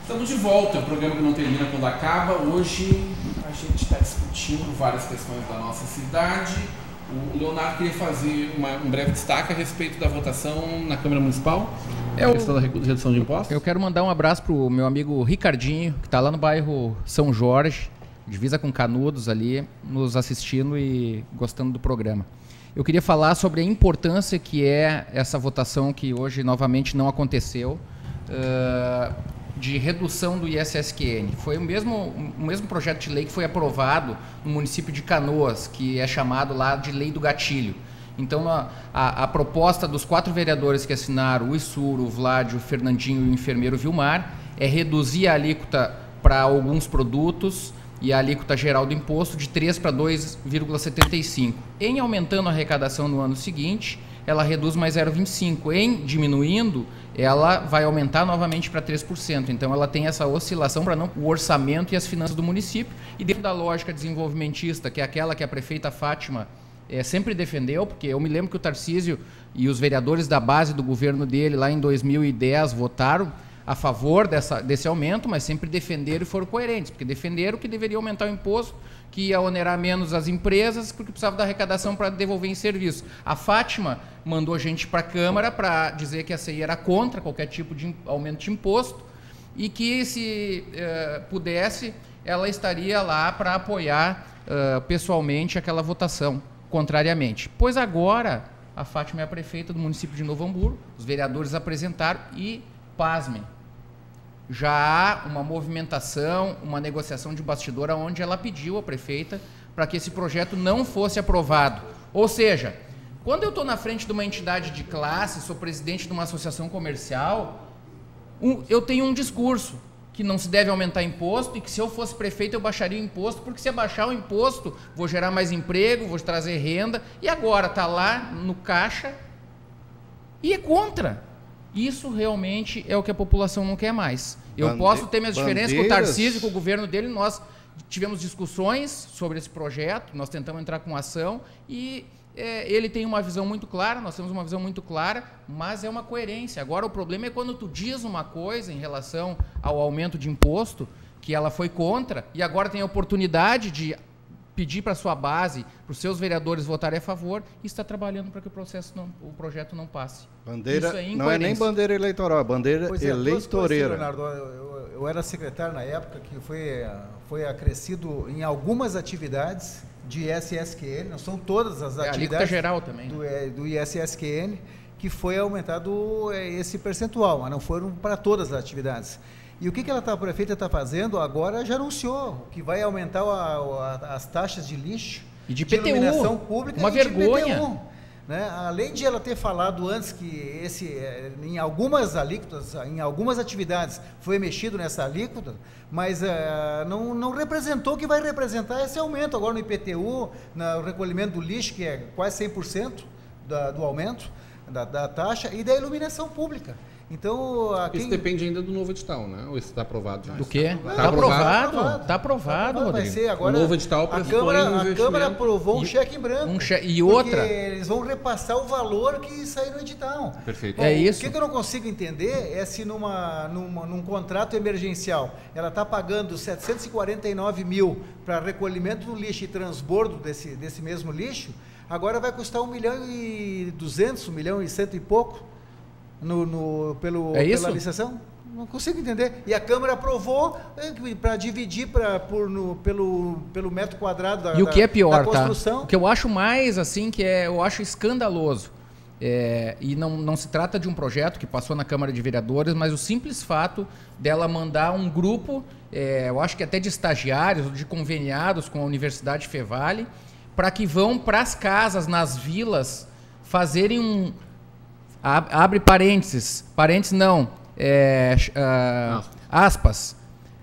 Estamos de volta, o programa que não termina quando acaba. Hoje a gente está discutindo várias questões da nossa cidade. O Leonardo queria fazer um breve destaque a respeito da votação na Câmara Municipal, a questão da redução de impostos. Eu quero mandar um abraço para o meu amigo Ricardinho, que está lá no bairro São Jorge, divisa com Canudos ali, nos assistindo e gostando do programa. Eu queria falar sobre a importância que é essa votação que hoje novamente não aconteceu, de redução do ISSQN. Foi o mesmo projeto de lei que foi aprovado no município de Canoas, que é chamado lá de Lei do Gatilho. Então, a proposta dos 4 vereadores que assinaram, o Issuro, o Vládio, o Fernandinho e o enfermeiro Vilmar, é reduzir a alíquota para alguns produtos e a alíquota geral do imposto de 3 para 2,75. Em aumentando a arrecadação no ano seguinte, ela reduz mais 0,25. Em diminuindo, ela vai aumentar novamente para 3%. Então, ela tem essa oscilação para o orçamento e as finanças do município. E dentro da lógica desenvolvimentista, que é aquela que a prefeita Fátima sempre defendeu, porque eu me lembro que o Tarcísio e os vereadores da base do governo dele, lá em 2010, votaram a favor desse aumento, mas sempre defenderam e foram coerentes, porque defenderam que deveria aumentar o imposto, que ia onerar menos as empresas, porque precisava da arrecadação para devolver em serviço. A Fátima mandou a gente para a Câmara para dizer que a CI era contra qualquer tipo de aumento de imposto e que, se pudesse, ela estaria lá para apoiar pessoalmente aquela votação, contrariamente. Pois agora, a Fátima é a prefeita do município de Novo Hamburgo, os vereadores apresentaram e, pasmem, já há uma movimentação, uma negociação de bastidor onde ela pediu à prefeita para que esse projeto não fosse aprovado. Ou seja, quando eu estou na frente de uma entidade de classe, sou presidente de uma associação comercial, eu tenho um discurso que não se deve aumentar imposto e que, se eu fosse prefeito, eu baixaria o imposto, porque se abaixar o imposto, vou gerar mais emprego, vou trazer renda, e agora está lá no caixa e é contra. Isso realmente é o que a população não quer mais. Eu posso ter minhas diferenças com o Tarcísio, com o governo dele. Nós tivemos discussões sobre esse projeto, nós tentamos entrar com ação e ele tem uma visão muito clara, nós temos uma visão muito clara, mas é uma coerência. Agora, o problema é quando tu diz uma coisa em relação ao aumento de imposto, que ela foi contra, e agora tem a oportunidade de pedir para a sua base, para os seus vereadores votarem a favor, e está trabalhando para que o projeto não passe. Bandeira, não é nem bandeira eleitoral, é bandeira eleitoreira. Leonardo, eu era secretário na época que foi acrescido em algumas atividades de ISSQN, não são todas as atividades geral também, do ISSQN, que foi aumentado esse percentual, mas não foram para todas as atividades. E o que a prefeita está fazendo agora? Já anunciou que vai aumentar as taxas de lixo e de PTU, iluminação pública, uma vergonha. De PTU, né? Além de ela ter falado antes que em algumas alíquotas, em algumas atividades foi mexido nessa alíquota, mas não representou que vai representar esse aumento agora no IPTU, no recolhimento do lixo, que é quase 100% do aumento da taxa, e da iluminação pública. Então, isso depende ainda do novo edital, né? Ou isso está aprovado já? Do quê? Está aprovado. Está aprovado, Rodrigo. Vai ser agora, o novo edital a Câmara aprovou um cheque em branco. E outra? Porque eles vão repassar o valor que saiu no edital. Perfeito. Bom, isso. O que eu não consigo entender é se num contrato emergencial ela está pagando 749 mil para recolhimento do lixo e transbordo desse mesmo lixo, agora vai custar 1.200.000, 1.100.000 e pouco. Pela licitação? Não consigo entender. E a Câmara aprovou para dividir pelo metro quadrado da construção. E o que é pior, tá? O que eu acho mais, assim, eu acho escandaloso, e não se trata de um projeto que passou na Câmara de Vereadores, mas o simples fato dela mandar um grupo, eu acho que até de estagiários, de conveniados com a Universidade Fevale, para que vão para as casas, nas vilas, fazerem abre parênteses não, aspas,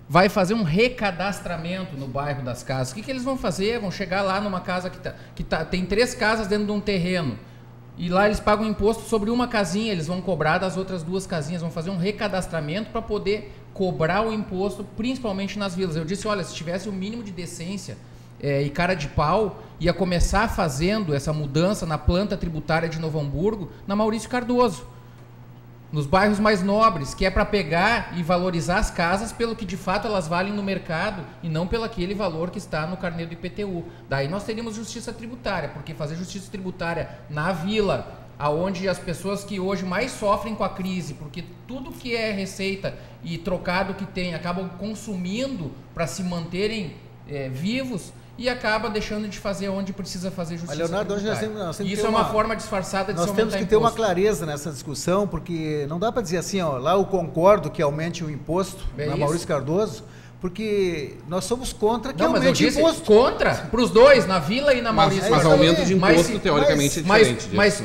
vai fazer um recadastramento no bairro das casas. O que eles vão fazer? Vão chegar lá numa casa que tem 3 casas dentro de um terreno, e lá eles pagam imposto sobre uma casinha, eles vão cobrar das outras 2 casinhas, vão fazer um recadastramento para poder cobrar o imposto, principalmente nas vilas. Eu disse, olha, se tivesse o mínimo de decência e cara de pau, ia começar fazendo essa mudança na planta tributária de Novo Hamburgo, na Maurício Cardoso. nos bairros mais nobres, que é para pegar e valorizar as casas pelo que de fato elas valem no mercado e não pelo aquele valor que está no carnê do IPTU. Daí nós teríamos justiça tributária, porque fazer justiça tributária na vila, aonde as pessoas que hoje mais sofrem com a crise, porque tudo que é receita e trocado que tem acabam consumindo para se manterem vivos, e acaba deixando de fazer onde precisa fazer justiça. Leonardo, hoje nós temos isso é uma forma disfarçada de se aumentar imposto. Nós temos que ter uma clareza nessa discussão, porque não dá para dizer assim, ó, lá eu concordo que aumente o imposto, na Maurício Cardoso, porque nós somos contra que aumente o imposto. Contra, para os dois, na Vila e na Maurício. Mas aumento de imposto, teoricamente, é diferente disso.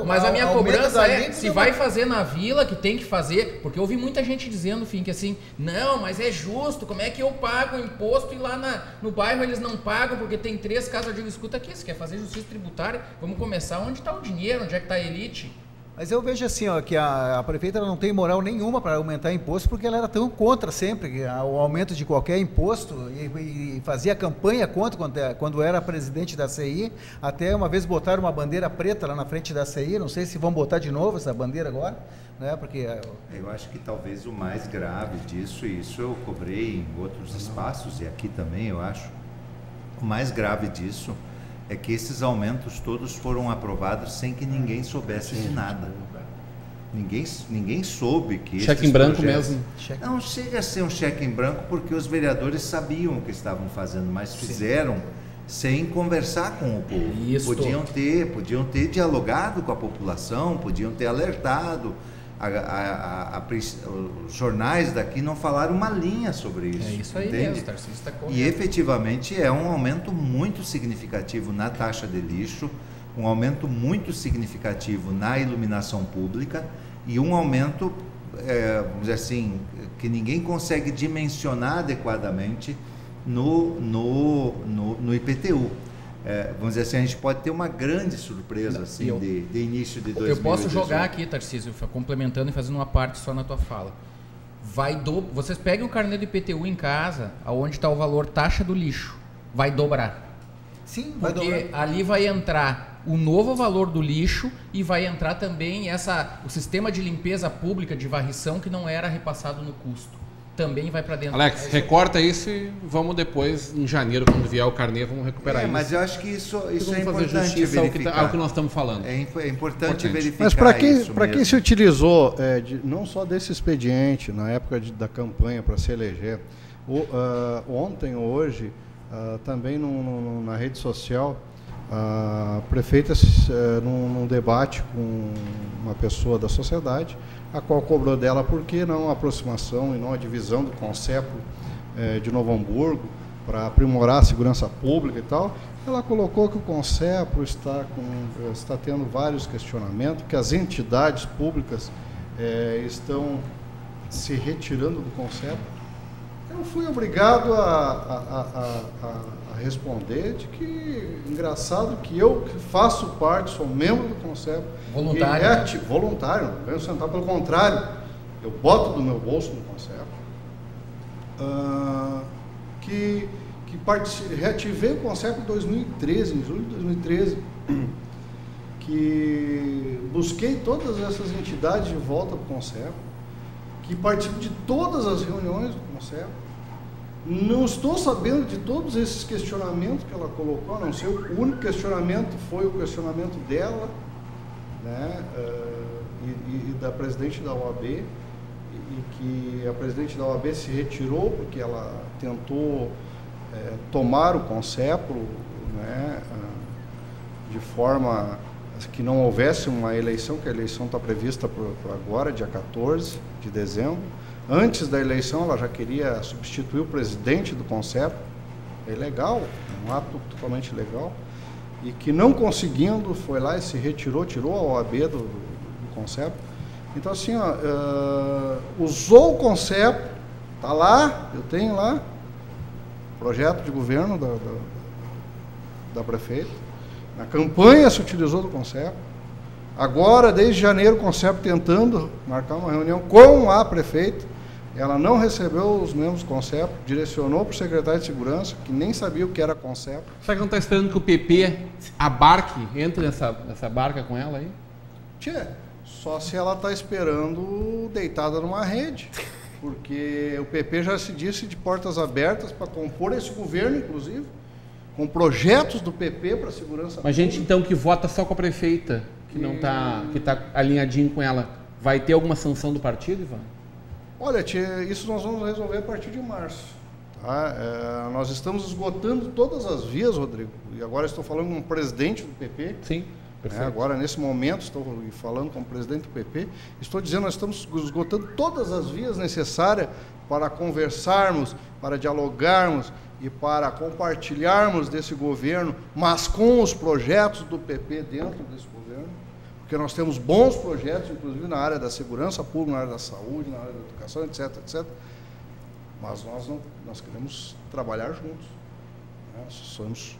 Mas a minha cobrança se vai fazer na Vila, que tem que fazer, porque eu ouvi muita gente dizendo, que assim, não, mas é justo, como é que eu pago o imposto e lá no bairro eles não pagam, porque tem 3 casas. Eu digo, escuta aqui, você quer fazer justiça tributária? Vamos começar onde está o dinheiro, onde é que está a elite? Mas eu vejo assim, ó, que a prefeita não tem moral nenhuma para aumentar imposto, porque ela era tão contra sempre o aumento de qualquer imposto e fazia campanha contra quando era presidente da CI. Até uma vez botaram uma bandeira preta lá na frente da CI, não sei se vão botar de novo essa bandeira agora, né? Porque eu acho que talvez o mais grave disso, e isso eu cobrei em outros espaços e aqui também, eu acho, o mais grave disso é que esses aumentos todos foram aprovados sem que ninguém soubesse de nada. Ninguém soube que cheque em branco mesmo. Não chega a ser um cheque em branco, porque os vereadores sabiam o que estavam fazendo, mas fizeram sem conversar com o povo. Podiam ter dialogado com a população, podiam ter alertado. Os jornais daqui não falaram uma linha sobre isso. É isso aí entende? mesmo, Tarcísio, está correto. E efetivamente é um aumento muito significativo na taxa de lixo, um aumento muito significativo na iluminação pública e um aumento, vamos dizer assim, que ninguém consegue dimensionar adequadamente no IPTU. Vamos dizer assim, a gente pode ter uma grande surpresa assim, de início de 2018. Eu posso jogar aqui, Tarcísio, complementando e fazendo uma parte só na tua fala. Vocês peguem o carnê do IPTU em casa, aonde está o valor taxa do lixo, vai dobrar. Sim, vai dobrar. Porque ali vai entrar o novo valor do lixo e vai entrar também o sistema de limpeza pública de varrição que não era repassado no custo. Também vai para dentro. Alex, recorta isso e vamos depois, em janeiro, quando vier o carnê, vamos recuperar isso. Mas eu acho que isso é importante verificar. Ao que nós estamos falando. É importante verificar. Mas para quem se utilizou, não só desse expediente, na época da campanha para se eleger, ontem ou hoje, também na rede social, a prefeita, num debate com uma pessoa da sociedade, a qual cobrou dela por que não a aproximação e não a divisão do Conceplo de Novo Hamburgo para aprimorar a segurança pública e tal. Ela colocou que o Conceplo está tendo vários questionamentos, que as entidades públicas estão se retirando do Conceplo. Eu fui obrigado a responder de que, engraçado, que eu que faço parte, sou membro do Conselho. Voluntário. Voluntário, não venho sentar, pelo contrário, eu boto do meu bolso no Conselho. Que reativei o Conselho em 2013, em julho de 2013, que busquei todas essas entidades de volta para o Conselho, que participo de todas as reuniões do Conselho. Não estou sabendo de todos esses questionamentos que ela colocou, a não ser o único questionamento foi o questionamento dela, né, e da presidente da OAB, e que a presidente da OAB se retirou porque ela tentou tomar o Conceplo, né, de forma que não houvesse uma eleição, que a eleição está prevista para agora, dia 14 de dezembro. Antes da eleição, ela já queria substituir o presidente do Conceplo. É ilegal, é um ato totalmente ilegal. E que não conseguindo, foi lá e se retirou, tirou a OAB do Conceplo. Então, assim, usou o Conceplo, está lá, eu tenho lá, projeto de governo da prefeita. Na campanha se utilizou do Conceplo. Agora, desde janeiro, o Conceplo tentando marcar uma reunião com a prefeita. Ela não recebeu os membros do Conceplo, direcionou para o secretário de Segurança, que nem sabia o que era Conceplo. Será que não está esperando que o PP abarque, entre nessa barca com ela aí? Tchê, Só se ela está esperando deitada numa rede, porque o PP já se disse de portas abertas para compor esse governo, inclusive, com projetos do PP para a segurança Mas gente, então, que vota só com a prefeita, que não tá, que está alinhadinho com ela, vai ter alguma sanção do partido, Ivan? Olha, tia, isso nós vamos resolver a partir de março. Tá? Nós estamos esgotando todas as vias, Rodrigo, e agora estou falando com o presidente do PP. Sim, perfeito. Agora, nesse momento, estou falando com o presidente do PP, estou dizendo que nós estamos esgotando todas as vias necessárias para conversarmos, para dialogarmos e para compartilharmos desse governo, mas com os projetos do PP dentro desse governo, porque nós temos bons projetos, inclusive na área da segurança pública, na área da saúde, na área da educação, etc, etc. Mas nós queremos trabalhar juntos. Nós somos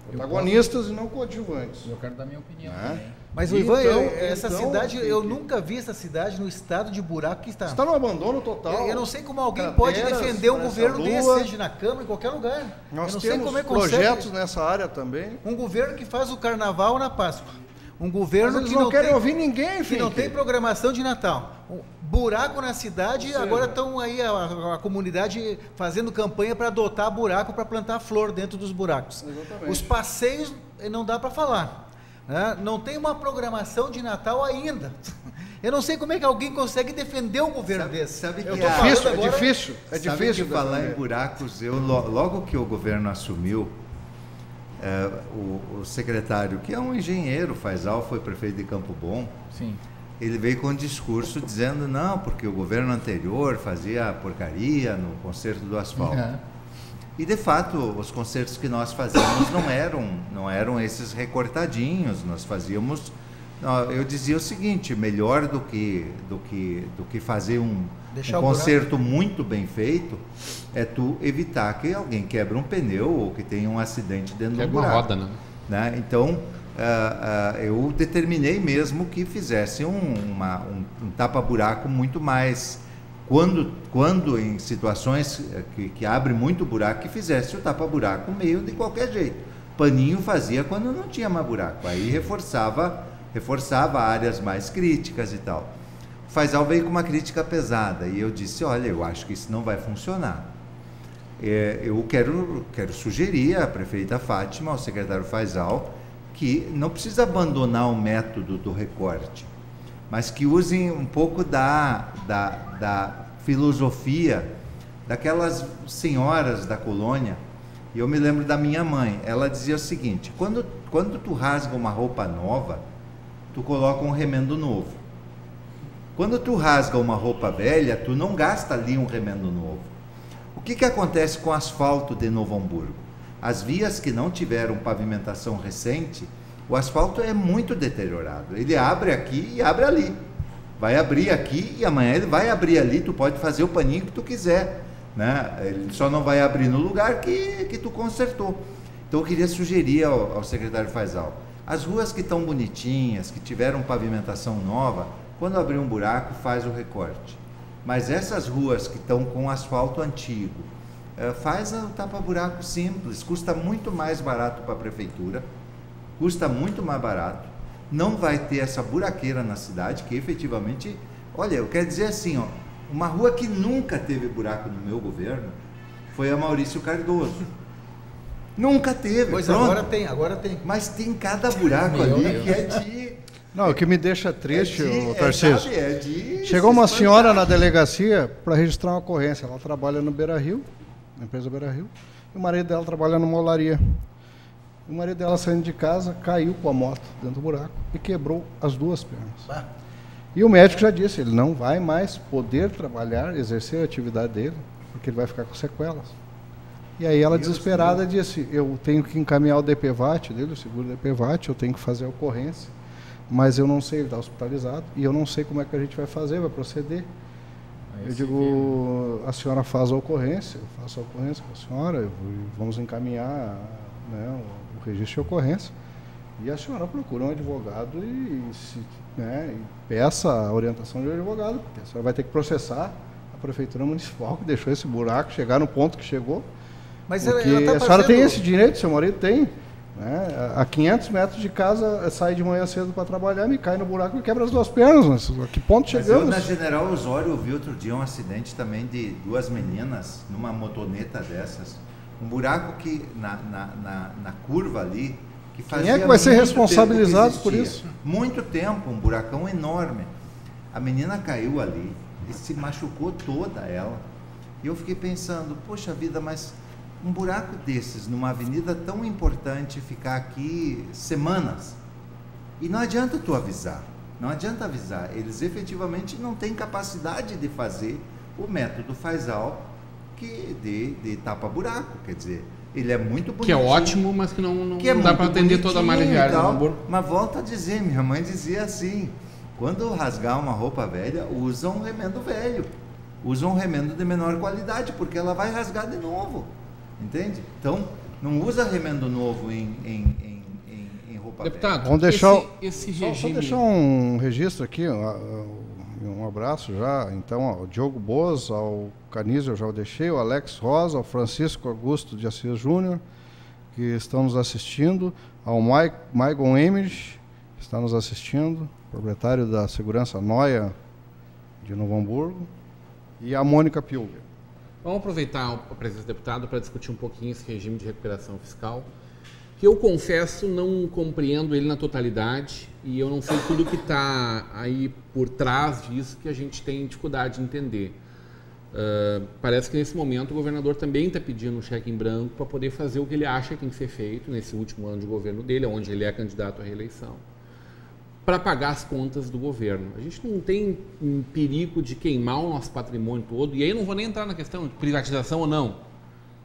protagonistas e não coadjuvantes. Eu quero dar minha opinião também. Mas, Ivan, essa cidade, eu nunca vi essa cidade no estado de buraco que está. Está no abandono total. Eu não sei como alguém pode defender um governo desse, seja na Câmara, em qualquer lugar. Nós eu não temos sei como é que projetos nessa área também. Um governo que faz o carnaval na Páscoa. Um governo Mas eles que não querem tem, ouvir ninguém, que não tem programação de Natal. Um buraco na cidade, agora estão aí a comunidade fazendo campanha para adotar buraco para plantar flor dentro dos buracos. Exatamente. Os passeios não dá para falar. Né? Não tem uma programação de Natal ainda. Eu não sei como é que alguém consegue defender um governo desse. Sabe que É difícil. Sabe que falar em buracos, logo que o governo assumiu, o secretário, que é um engenheiro, Faisal, foi prefeito de Campo Bom. Sim. Ele veio com um discurso dizendo não, porque o governo anterior fazia porcaria no conserto do asfalto. Uhum. E de fato, os concertos que nós fazíamos não eram esses recortadinhos, nós fazíamos, eu dizia o seguinte, melhor do que fazer um concerto muito bem feito, é tu evitar que alguém quebre um pneu ou que tenha um acidente dentro do buraco. Roda, Né? Então, eu determinei mesmo que fizesse um tapa-buraco muito mais... Quando em situações que abre muito buraco, que fizesse o tapa-buraco meio de qualquer jeito. Paninho fazia quando não tinha mais buraco. Aí reforçava áreas mais críticas e tal. O Faisal veio com uma crítica pesada e eu disse, olha, eu acho que isso não vai funcionar. Eu quero sugerir à prefeita Fátima, ao secretário Faisal, que não precisa abandonar o método do recorte, mas que usem um pouco da filosofia daquelas senhoras da colônia. E eu me lembro da minha mãe, ela dizia o seguinte, quando tu rasga uma roupa nova, tu coloca um remendo novo. Quando tu rasga uma roupa velha, tu não gasta ali um remendo novo. O que acontece com o asfalto de Novo Hamburgo? As vias que não tiveram pavimentação recente, o asfalto é muito deteriorado. Ele abre aqui e abre ali. Vai abrir aqui e amanhã ele vai abrir ali. Tu pode fazer o paninho que tu quiser, né? Ele só não vai abrir no lugar que tu consertou. Então eu queria sugerir ao secretário Faisal, as ruas que estão bonitinhas, que tiveram pavimentação nova, quando abrir um buraco faz o recorte. Mas essas ruas que estão com asfalto antigo, faz o tapa-buraco simples, custa muito mais barato para a prefeitura, custa muito mais barato, não vai ter essa buraqueira na cidade, que efetivamente, olha, eu quero dizer assim, uma rua que nunca teve buraco no meu governo foi a Maurício Cardoso. Nunca teve. Pois pronto. agora tem. Mas tem cada buraco ali que é de... Não, o que me deixa triste, Tarcísio, Tarcísio, chegou uma senhora na delegacia para registrar uma ocorrência. Ela trabalha no Beira Rio, na empresa Beira Rio, e o marido dela trabalha numa olaria. O marido dela, saindo de casa, caiu com a moto dentro do buraco e quebrou as duas pernas. E o médico já disse, ele não vai mais poder trabalhar, exercer a atividade dele, porque ele vai ficar com sequelas. E aí ela, desesperada, disse, eu tenho que encaminhar o DPVAT dele, o seguro DPVAT, eu tenho que fazer a ocorrência, mas eu não sei, ele está hospitalizado, e eu não sei como é que a gente vai fazer, vai proceder. Eu digo, a senhora faz a ocorrência, eu faço a ocorrência com a senhora, vamos encaminhar, né, o registro de ocorrência, e a senhora procura um advogado e peça a orientação de um advogado, porque a senhora vai ter que processar a prefeitura municipal que deixou esse buraco chegar no ponto que chegou. Mas porque ela tá a senhora tem esse direito, seu marido tem. Né? A 500 metros de casa, sai de manhã cedo para trabalhar, me cai no buraco e quebra as 2 pernas. A que ponto chegamos? Eu, na General Osório, vi outro dia um acidente também de 2 meninas numa motoneta dessas. Um buraco que na curva ali, que fazia Quem é que vai ser muito responsabilizado tempo por que existia. isso? Muito tempo, um buracão enorme. A menina caiu ali e se machucou toda ela. E eu fiquei pensando, poxa vida, mas um buraco desses numa avenida tão importante ficar aqui semanas. E não adianta tu avisar. Não adianta avisar. Eles efetivamente não têm capacidade de fazer o método Faisal de tapa-buraco. Quer dizer, ele é muito bonito. Que é ótimo, mas que não Que é dá para atender toda a malha diária do Hamburgo. Mas volta a dizer, minha mãe dizia assim, quando rasgar uma roupa velha, usa um remendo velho. Usa um remendo de menor qualidade, porque ela vai rasgar de novo. Entende? Então, não usa remendo novo em roupa Deputado, Vamos deixar, esse só regime... deixar um registro aqui, um abraço já, então, ao Diogo Boas, ao Canísio, eu já o deixei, ao Alex Rosa, ao Francisco Augusto de Assis Júnior, que estão nos assistindo, ao Maicon Emmerich, que está nos assistindo, proprietário da Segurança Noia de Novo Hamburgo, e a Mônica Pilger. Vamos aproveitar a presença do deputado para discutir um pouquinho esse regime de recuperação fiscal, que eu confesso não compreendo ele na totalidade e eu não sei tudo que está aí por trás disso que a gente tem dificuldade de entender. Parece que nesse momento o governador também está pedindo um cheque em branco para poder fazer o que ele acha que tem que ser feito nesse último ano de governo dele, onde ele é candidato à reeleição, para pagar as contas do governo. A gente não tem um perigo de queimar o nosso patrimônio todo, e aí eu não vou nem entrar na questão de privatização ou não.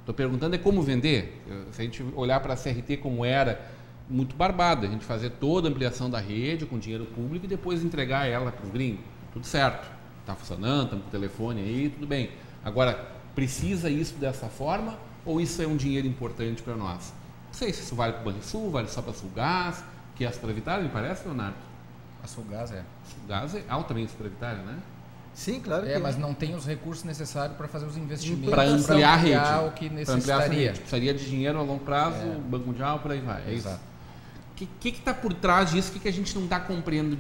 Estou perguntando como vender. Se a gente olhar para a CRT como era, muito barbada, a gente fazer toda a ampliação da rede com dinheiro público e depois entregar ela para o gringo. Tudo certo, está funcionando, estamos com o telefone aí, tudo bem. Agora, precisa isso dessa forma ou isso é um dinheiro importante para nós? Não sei se isso vale para o Banrisul, vale só para a Sulgás, que é superavitária, me parece, Leonardo? A Sulgás é. Sulgás é altamente superavitária, né? Sim, claro que É, mas não tem os recursos necessários para fazer os investimentos. Para ampliar a rede. O que Para ampliar essa necessitaria. rede. Precisaria de dinheiro a longo prazo, Banco Mundial, por aí vai. É Exato. isso. O que está por trás disso? O que a gente não está compreendendo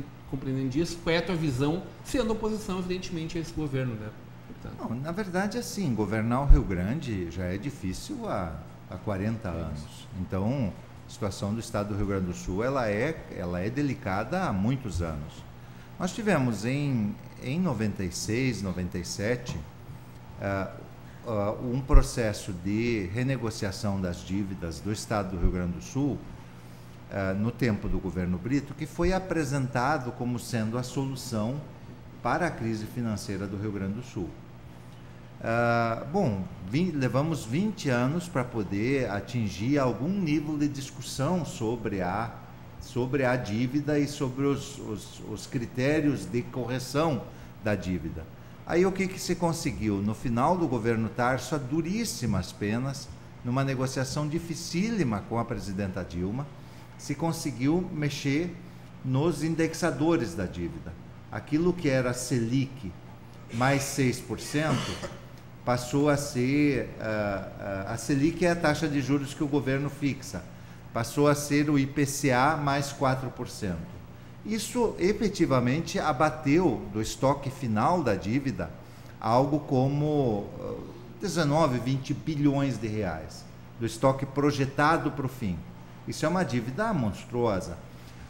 disso? Qual é a tua visão, sendo oposição, evidentemente, a esse governo, né? Portanto, Não, na verdade, assim, governar o Rio Grande já é difícil há 40 anos. Então, a situação do estado do Rio Grande do Sul ela é delicada há muitos anos. Nós tivemos em 96, 97, um processo de renegociação das dívidas do estado do Rio Grande do Sul, no tempo do governo Brito, que foi apresentado como sendo a solução para a crise financeira do Rio Grande do Sul. Levamos 20 anos para poder atingir algum nível de discussão sobre a dívida e sobre os critérios de correção da dívida. Aí o que se conseguiu? No final do governo Tarso, a duríssimas penas, numa negociação dificílima com a presidenta Dilma, se conseguiu mexer nos indexadores da dívida. Aquilo que era Selic mais 6%, passou a ser, a Selic é a taxa de juros que o governo fixa, passou a ser o IPCA mais 4%. Isso efetivamente abateu do estoque final da dívida algo como 19, 20 bilhões de reais, do estoque projetado para o fim. Isso é uma dívida monstruosa.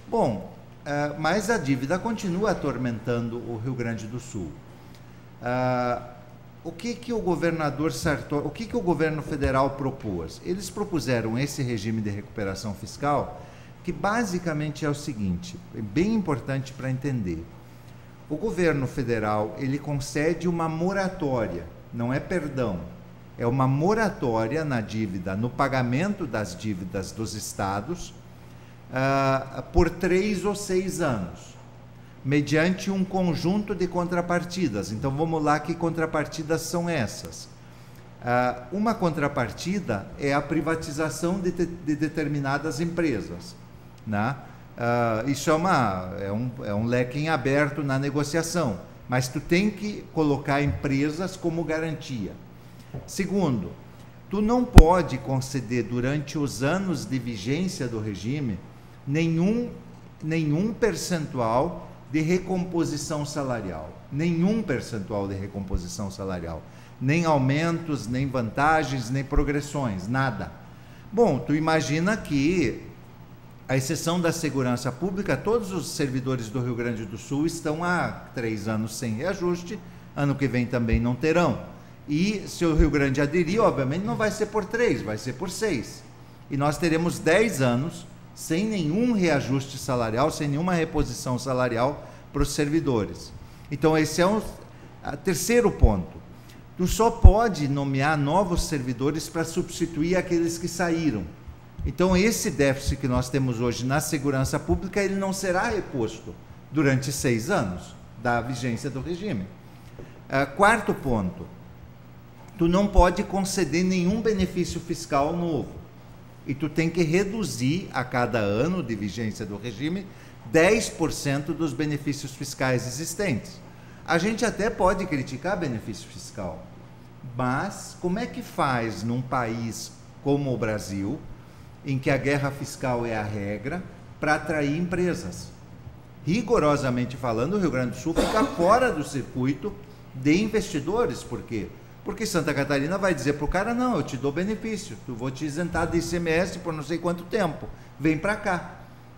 Bom, mas a dívida continua atormentando o Rio Grande do Sul. O que o governador Sartori, o que o governo federal propôs? Eles propuseram esse regime de recuperação fiscal, que basicamente é o seguinte, é bem importante para entender. O governo federal, ele concede uma moratória, não é perdão, é uma moratória na dívida, no pagamento das dívidas dos estados, por 3 ou 6 anos, mediante um conjunto de contrapartidas. Então, vamos lá, que contrapartidas são essas? Uma contrapartida é a privatização de determinadas empresas, né? Isso é um leque em aberto na negociação, mas tu tem que colocar empresas como garantia. Segundo, tu não pode conceder durante os anos de vigência do regime nenhum percentual de recomposição salarial. Nenhum percentual de recomposição salarial. Nem aumentos, nem vantagens, nem progressões, nada. Bom, tu imagina que, à exceção da segurança pública, todos os servidores do Rio Grande do Sul estão há 3 anos sem reajuste, ano que vem também não terão. E se o Rio Grande aderir, obviamente não vai ser por 3, vai ser por 6. E nós teremos 10 anos sem nenhum reajuste salarial, sem nenhuma reposição salarial para os servidores. Então esse é o terceiro ponto. Tu só pode nomear novos servidores para substituir aqueles que saíram. Então esse déficit que nós temos hoje na segurança pública, ele não será reposto durante 6 anos da vigência do regime. Quarto ponto, tu não pode conceder nenhum benefício fiscal novo. E tu tem que reduzir a cada ano de vigência do regime 10% dos benefícios fiscais existentes. A gente até pode criticar benefício fiscal, mas como é que faz num país como o Brasil, em que a guerra fiscal é a regra, para atrair empresas? Rigorosamente falando, o Rio Grande do Sul fica fora do circuito de investidores. Por quê? Porque Santa Catarina vai dizer para o cara, não, eu te dou benefício, eu vou te isentar de ICMS por não sei quanto tempo, vem para cá.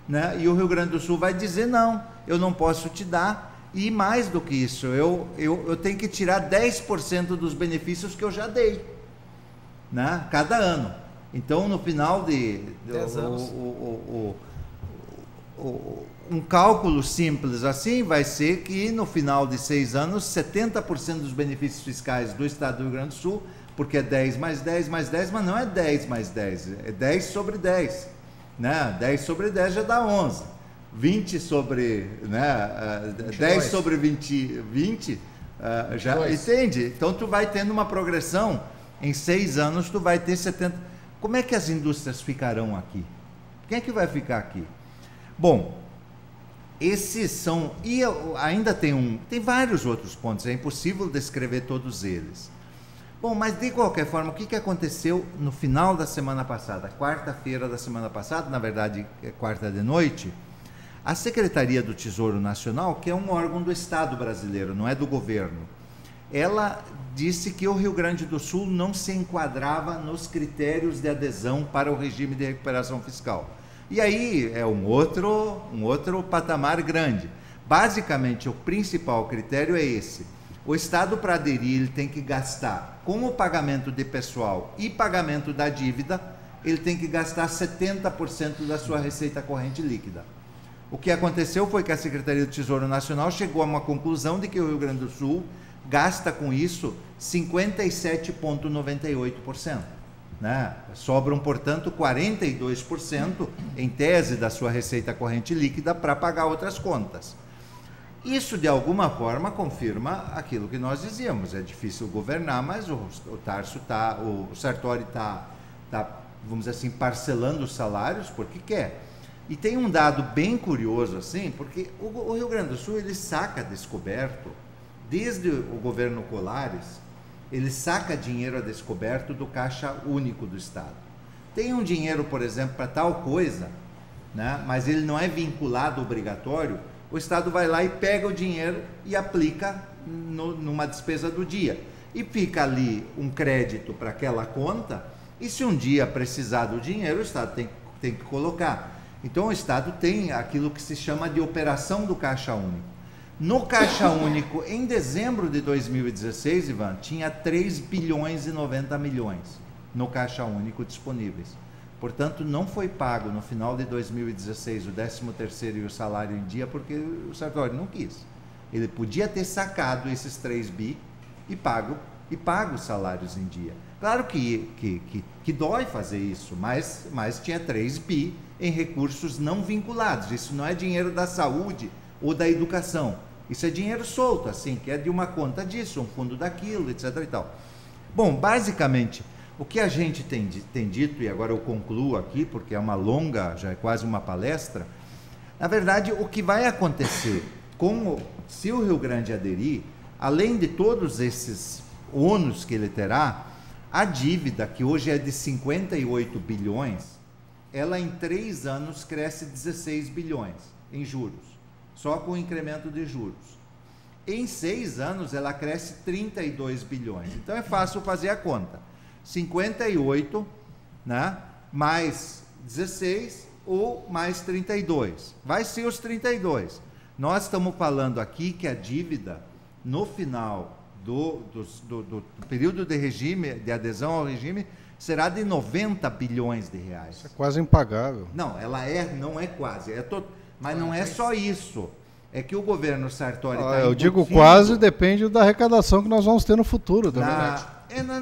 Né? E o Rio Grande do Sul vai dizer, não, eu não posso te dar, e mais do que isso, eu tenho que tirar 10% dos benefícios que eu já dei, né? Cada ano. Então, no final de 10 anos. Um cálculo simples assim vai ser que no final de 6 anos, 70% dos benefícios fiscais do Estado do Rio Grande do Sul, porque é 10 mais 10 mais 10, mas não é 10 mais 10, é 10 sobre 10. Né? 10 sobre 10 já dá 11. 20 sobre, né? 10 sobre 20 já 22. Entende? Então tu vai tendo uma progressão, em 6 anos tu vai ter 70. Como é que as indústrias ficarão aqui? Quem é que vai ficar aqui? Bom, esses são, e ainda tem vários outros pontos, é impossível descrever todos eles. Bom, mas de qualquer forma, o que aconteceu no final da semana passada, quarta-feira da semana passada, na verdade, quarta de noite, a Secretaria do Tesouro Nacional, que é um órgão do Estado brasileiro, não é do governo, ela disse que o Rio Grande do Sul não se enquadrava nos critérios de adesão para o regime de recuperação fiscal. E aí é um outro patamar grande. Basicamente, o principal critério é esse. O Estado, para aderir, ele tem que gastar, com o pagamento de pessoal e pagamento da dívida, ele tem que gastar 70% da sua receita corrente líquida. O que aconteceu foi que a Secretaria do Tesouro Nacional chegou a uma conclusão de que o Rio Grande do Sul gasta com isso 57,98%. Né? Sobram, portanto, 42% em tese da sua receita corrente líquida para pagar outras contas. Isso, de alguma forma, confirma aquilo que nós dizíamos. É difícil governar, mas o Sartori está, vamos dizer assim, parcelando os salários porque quer. E tem um dado bem curioso, assim, porque o Rio Grande do Sul, ele saca descoberto, desde o governo Colares, ele saca dinheiro a descoberto do Caixa Único do Estado. Tem um dinheiro, por exemplo, para tal coisa, né, mas ele não é vinculado, obrigatório, o Estado vai lá e pega o dinheiro e aplica numa despesa do dia. E fica ali um crédito para aquela conta, e se um dia precisar do dinheiro, o Estado tem que colocar. Então o Estado tem aquilo que se chama de operação do Caixa Único. No Caixa Único, em dezembro de 2016, Ivan, tinha 3 bilhões e 90 milhões no Caixa Único disponíveis. Portanto, não foi pago no final de 2016 o 13º e o salário em dia, porque o Sartori não quis. Ele podia ter sacado esses 3 bi e pago os salários em dia. Claro que dói fazer isso, mas tinha 3 bi em recursos não vinculados. Isso não é dinheiro da saúde ou da educação. Isso é dinheiro solto, assim, que é de uma conta disso, um fundo daquilo, etc. e tal. Bom, basicamente, o que a gente tem dito, e agora eu concluo aqui, porque é uma longa, já é quase uma palestra, na verdade, o que vai acontecer se o Rio Grande aderir, além de todos esses ônus que ele terá, A dívida, que hoje é de 58 bilhões, ela em 3 anos cresce 16 bilhões em juros, só com o incremento de juros. Em 6 anos, ela cresce 32 bilhões. Então, é fácil fazer a conta. 58, né, mais 16 ou mais 32. Vai ser os 32. Nós estamos falando aqui que a dívida, no final do período de regime, de adesão ao regime, será de 90 bilhões de reais. Isso é quase impagável. Não, não é quase. Mas não é só isso. É que o governo Sartori está eu digo quase, depende da arrecadação que nós vamos ter no futuro também.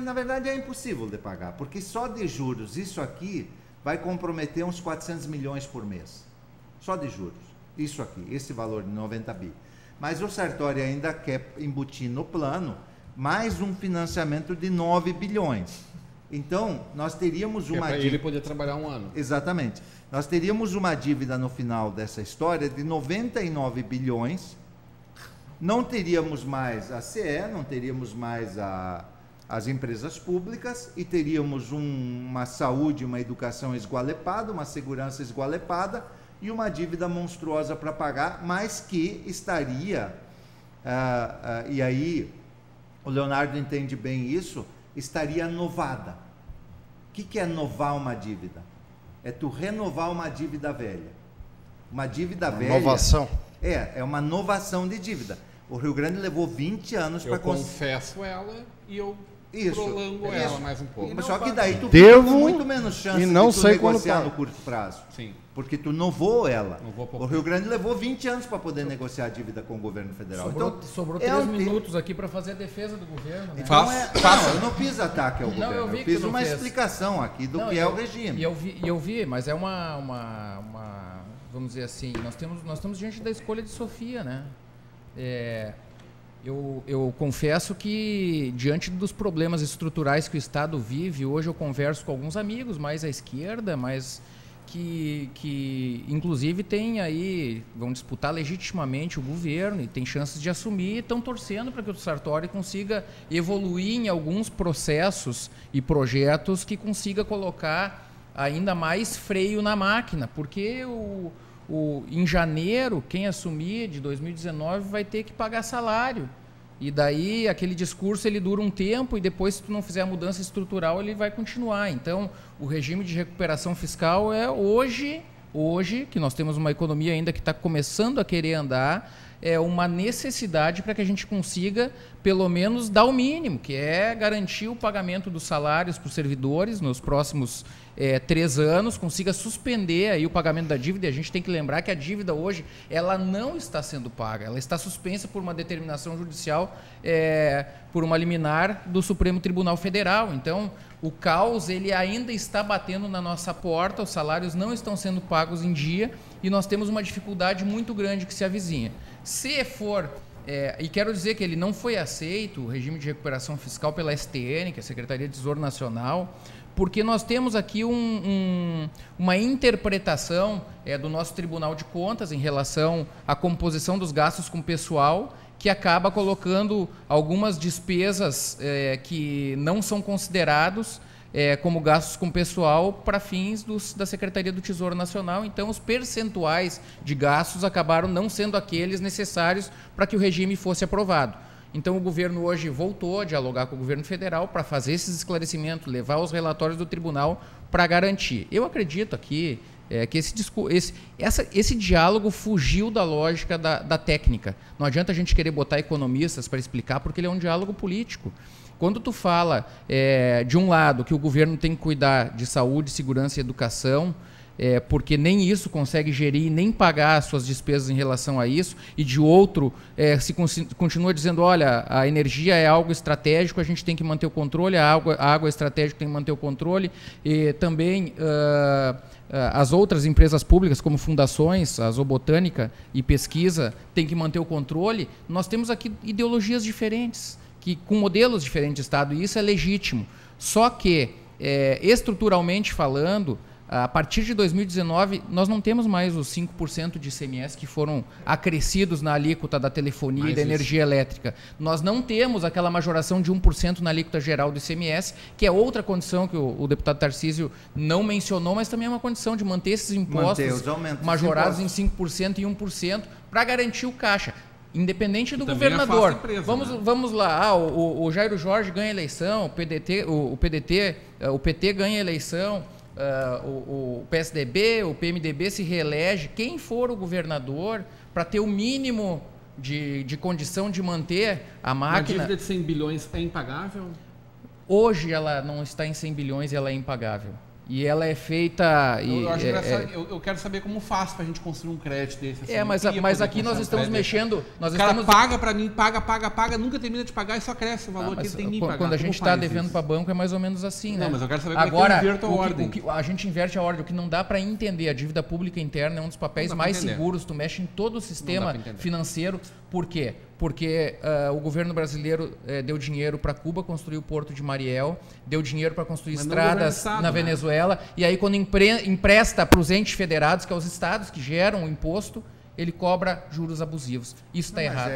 Na verdade, é impossível de pagar, porque só de juros, isso aqui vai comprometer uns 400 milhões por mês. Só de juros. Isso aqui, esse valor de 90 bi. Mas o Sartori ainda quer embutir no plano mais um financiamento de 9 bilhões. Então, nós teríamos uma dívida... para ele poder trabalhar um ano. Exatamente. Nós teríamos uma dívida no final dessa história de 99 bilhões. Não teríamos mais a CE, não teríamos mais as empresas públicas e teríamos uma saúde, uma educação esgualepada, uma segurança esgualepada e uma dívida monstruosa para pagar, mas que estaria, e aí o Leonardo entende bem isso, estaria novada. O que é novar uma dívida? É tu renovar uma dívida velha. Uma dívida velha... Inovação. É uma novação de dívida. O Rio Grande levou 20 anos para... Eu confesso ela e eu prolongo ela mais um pouco. Só que daí tu fica com muito menos chance e não de tu sei negociar no curto prazo. Sim. Porque tu novou ela. O Rio Grande levou 20 anos para poder negociar a dívida com o governo federal. Sobrou 3 minutos aqui para fazer a defesa do governo. Né? Então eu não fiz ataque ao governo. Eu fiz uma explicação aqui do que é o regime. E eu vi, mas é vamos dizer assim, nós estamos diante da escolha de Sofia, né? Eu confesso que, diante dos problemas estruturais que o Estado vive, hoje eu converso com alguns amigos mais à esquerda, mas que inclusive vão disputar legitimamente o governo e tem chances de assumir, estão torcendo para que o Sartori consiga evoluir em alguns processos e projetos que consiga colocar ainda mais freio na máquina, porque em janeiro, quem assumir de 2019 vai ter que pagar salário. E daí aquele discurso ele dura um tempo e depois, se tu não fizer a mudança estrutural, ele vai continuar. Então, o regime de recuperação fiscal é hoje, que nós temos uma economia ainda que está começando a querer andar, é uma necessidade para que a gente consiga, pelo menos, dar o mínimo, que é garantir o pagamento dos salários para os servidores nos próximos 3 anos, consiga suspender aí o pagamento da dívida. E a gente tem que lembrar que a dívida hoje ela não está sendo paga, ela está suspensa por uma determinação judicial, por uma liminar do Supremo Tribunal Federal. Então, o caos ele ainda está batendo na nossa porta, os salários não estão sendo pagos em dia e nós temos uma dificuldade muito grande que se avizinha. Se for, e quero dizer que ele não foi aceito, o regime de recuperação fiscal pela STN, que é a Secretaria de Tesouro Nacional, porque nós temos aqui uma interpretação do nosso Tribunal de Contas em relação à composição dos gastos com pessoal, que acaba colocando algumas despesas que não são considerados como gastos com pessoal para fins da Secretaria do Tesouro Nacional. Então, os percentuais de gastos acabaram não sendo aqueles necessários para que o regime fosse aprovado. Então, o governo hoje voltou a dialogar com o governo federal para fazer esses esclarecimentos, levar os relatórios do tribunal para garantir. Eu acredito aqui que esse diálogo fugiu da lógica da técnica. Não adianta a gente querer botar economistas para explicar, porque ele é um diálogo político. Quando tu fala, de um lado, que o governo tem que cuidar de saúde, segurança e educação, porque nem isso consegue gerir, nem pagar as suas despesas em relação a isso, e de outro, se continua dizendo, olha, a energia é algo estratégico, a gente tem que manter o controle, a água é estratégica, tem que manter o controle, e também as outras empresas públicas, como fundações, a Zoobotânica e pesquisa, tem que manter o controle. Nós temos aqui ideologias diferentes, com modelos diferentes de Estado, e isso é legítimo. Só que, estruturalmente falando, A partir de 2019, nós não temos mais os 5% de ICMS que foram acrescidos na alíquota da telefonia e da energia elétrica. Nós não temos aquela majoração de 1% na alíquota geral do ICMS, que é outra condição que o deputado Tarcísio não mencionou, mas também é uma condição de manter esses impostos majorados em 5% e 1% para garantir o caixa. Independente do governador. Vamos lá, o Jairo Jorge ganha a eleição, o PT ganha a eleição, o PSDB, o PMDB se reelege. Quem for o governador, para ter o mínimo de condição de manter a máquina... A dívida de 100 bilhões é impagável? Hoje ela não está em 100 bilhões e ela é impagável. E ela é feita... Eu quero saber como faz para a gente construir um crédito desse. Assim, mas aqui nós estamos mexendo... O cara paga para mim, paga, nunca termina de pagar e só cresce o valor que ele tem que pagar. Quando a gente está devendo para banco é mais ou menos assim, né? Não, mas eu quero saber como é que eu inverto a ordem. A gente inverte a ordem. O que não dá para entender, a dívida pública interna é um dos papéis mais seguros. Tu mexe em todo o sistema financeiro. Por quê? Porque o governo brasileiro deu dinheiro para Cuba construir o Porto de Mariel, deu dinheiro para construir estradas na Venezuela, e aí quando empresta para os entes federados, que são os estados que geram o imposto, ele cobra juros abusivos. Isso está errado.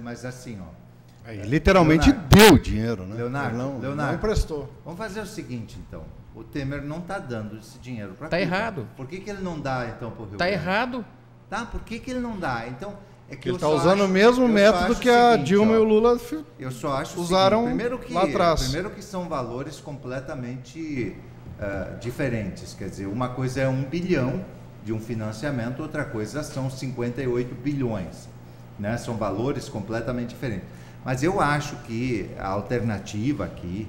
Mas assim, ó. Literalmente deu dinheiro, né? Leonardo, não emprestou. Vamos fazer o seguinte, então. O Temer não está dando esse dinheiro para Cuba. Está errado. Por que ele não dá, então, para o Rio Grande? Está errado. Tá, por que ele não dá? Então... Ele está usando o mesmo método que a Dilma e o Lula usaram lá atrás. Primeiro que são valores completamente diferentes. Quer dizer, uma coisa é 1 bilhão de um financiamento, outra coisa são 58 bilhões. Né? São valores completamente diferentes. Mas eu acho que a alternativa aqui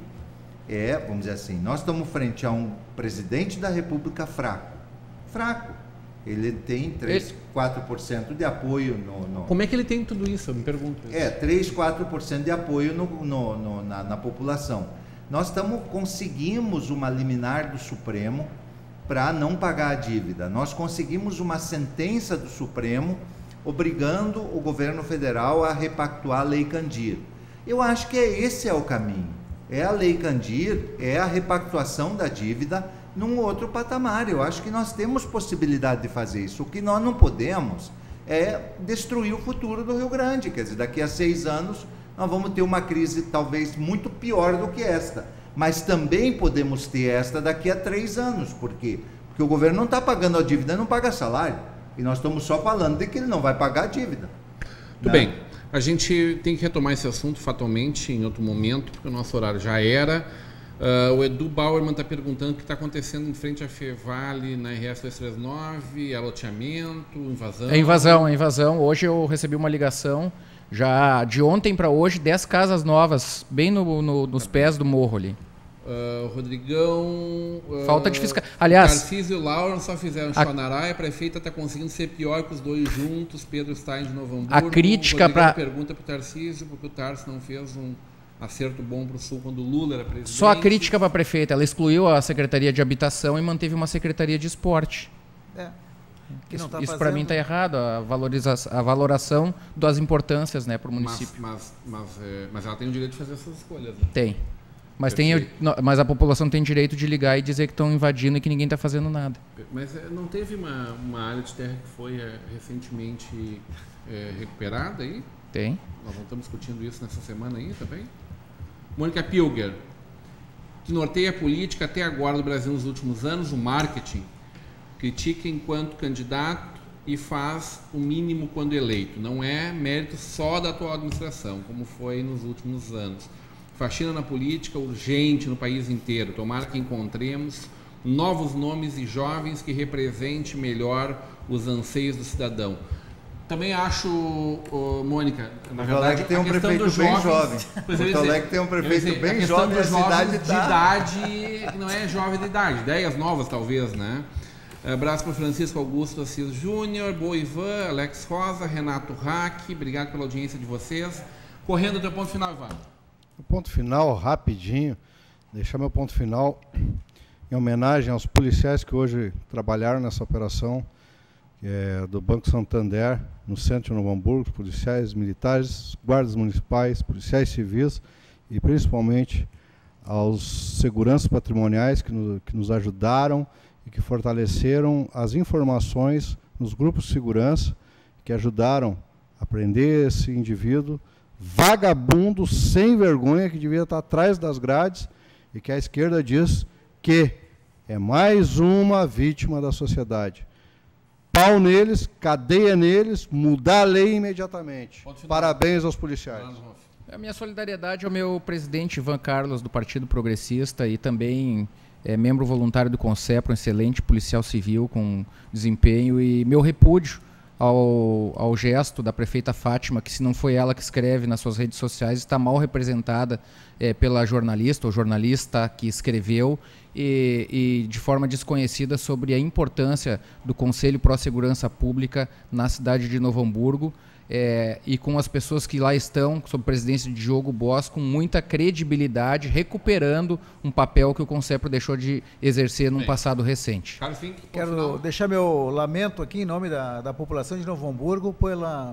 é, vamos dizer assim, nós estamos frente a um presidente da República fraco. Ele tem 3, 4% de apoio no... Como é que ele tem tudo isso? Eu me pergunto. 3, 4% de apoio na população. Nós conseguimos uma liminar do Supremo para não pagar a dívida. Nós conseguimos uma sentença do Supremo obrigando o governo federal a repactuar a Lei Candir. Eu acho que esse é o caminho. É a Lei Candir, é a repactuação da dívida num outro patamar. Eu acho que nós temos possibilidade de fazer isso. O que nós não podemos é destruir o futuro do Rio Grande. Quer dizer, daqui a 6 anos nós vamos ter uma crise talvez muito pior do que esta. Mas também podemos ter esta daqui a 3 anos. Por quê? Porque o governo não está pagando a dívida, não paga salário. E nós estamos só falando de que ele não vai pagar a dívida. Tudo bem. A gente tem que retomar esse assunto fatalmente em outro momento, porque o nosso horário já era. O Edu Bauerman está perguntando o que está acontecendo em frente à Fevale, na RS 239, aloteamento, invasão. É invasão. Hoje eu recebi uma ligação, já de ontem para hoje, 10 casas novas, bem nos pés do morro ali. Rodrigão... Falta de fiscal. Aliás... Tarcísio e Laura só fizeram Xanará, a prefeita está conseguindo ser pior que os dois juntos, Pedro Stein de Novo Hamburgo. A crítica para... pergunta para o Tarcísio, porque o Tarcísio não fez um acerto bom para o Sul quando o Lula era presidente. Só a crítica para a prefeita. Ela excluiu a Secretaria de Habitação e manteve uma Secretaria de Esporte. Isso para mim está errado, a valoração das importâncias, né, para o município. Mas ela tem o direito de fazer essas escolhas. Né? Tem. Mas a população tem direito de ligar e dizer que estão invadindo e que ninguém está fazendo nada. Mas não teve uma área de terra que foi recentemente recuperada aí? Tem. Nós não estamos discutindo isso nessa semana aí também? Mônica Pilger, que norteia a política até agora do Brasil nos últimos anos, o marketing, critica enquanto candidato e faz o mínimo quando eleito. Não é mérito só da atual administração, como foi nos últimos anos. Faxina na política urgente no país inteiro. Tomara que encontremos novos nomes e jovens que representem melhor os anseios do cidadão. Também acho, Mônica, na verdade, tem um prefeito bem jovem. Porto Alegre tem um prefeito bem jovem, a cidade de idade não é jovem de idade, ideias novas talvez, né? Abraço para Francisco Augusto Assis Júnior, Boa Ivan, Alex Rosa, Renato Hack, obrigado pela audiência de vocês. Correndo até o ponto final, Ivan. O ponto final, rapidinho, deixar meu ponto final em homenagem aos policiais que hoje trabalharam nessa operação do Banco Santander, no centro de Novo Hamburgo, policiais militares, guardas municipais, policiais civis e principalmente aos seguranças patrimoniais que nos ajudaram e que fortaleceram as informações nos grupos de segurança, que ajudaram a prender esse indivíduo vagabundo, sem vergonha, que devia estar atrás das grades, e que a esquerda diz que é mais uma vítima da sociedade. Pau neles, cadeia neles, mudar a lei imediatamente. Parabéns aos policiais. A minha solidariedade ao meu presidente Ivan Carlos, do Partido Progressista, e também membro voluntário do CONCEPRO, um excelente policial civil com desempenho, e meu repúdio ao gesto da prefeita Fátima, que se não foi ela que escreve nas suas redes sociais, está mal representada pela jornalista ou jornalista que escreveu e de forma desconhecida sobre a importância do Conselho Pró-Segurança Pública na cidade de Novo Hamburgo, e com as pessoas que lá estão, sob presidência de Diogo Boss, com muita credibilidade, recuperando um papel que o CONCEPRO deixou de exercer num passado recente. Quero deixar meu lamento aqui em nome da população de Novo Hamburgo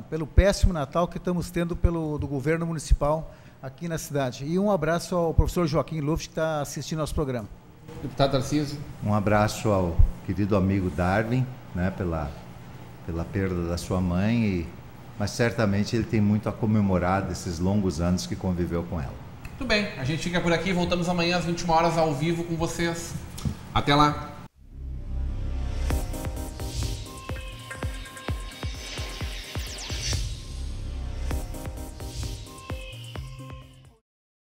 pelo péssimo Natal que estamos tendo do governo municipal aqui na cidade. E um abraço ao professor Joaquim Luft, que está assistindo nosso programa. Deputado Tarcísio. Um abraço ao querido amigo Darwin, né, pela perda da sua mãe, mas certamente ele tem muito a comemorar desses longos anos que conviveu com ela. Muito bem, a gente fica por aqui, voltamos amanhã às 21 horas ao vivo com vocês. Até lá!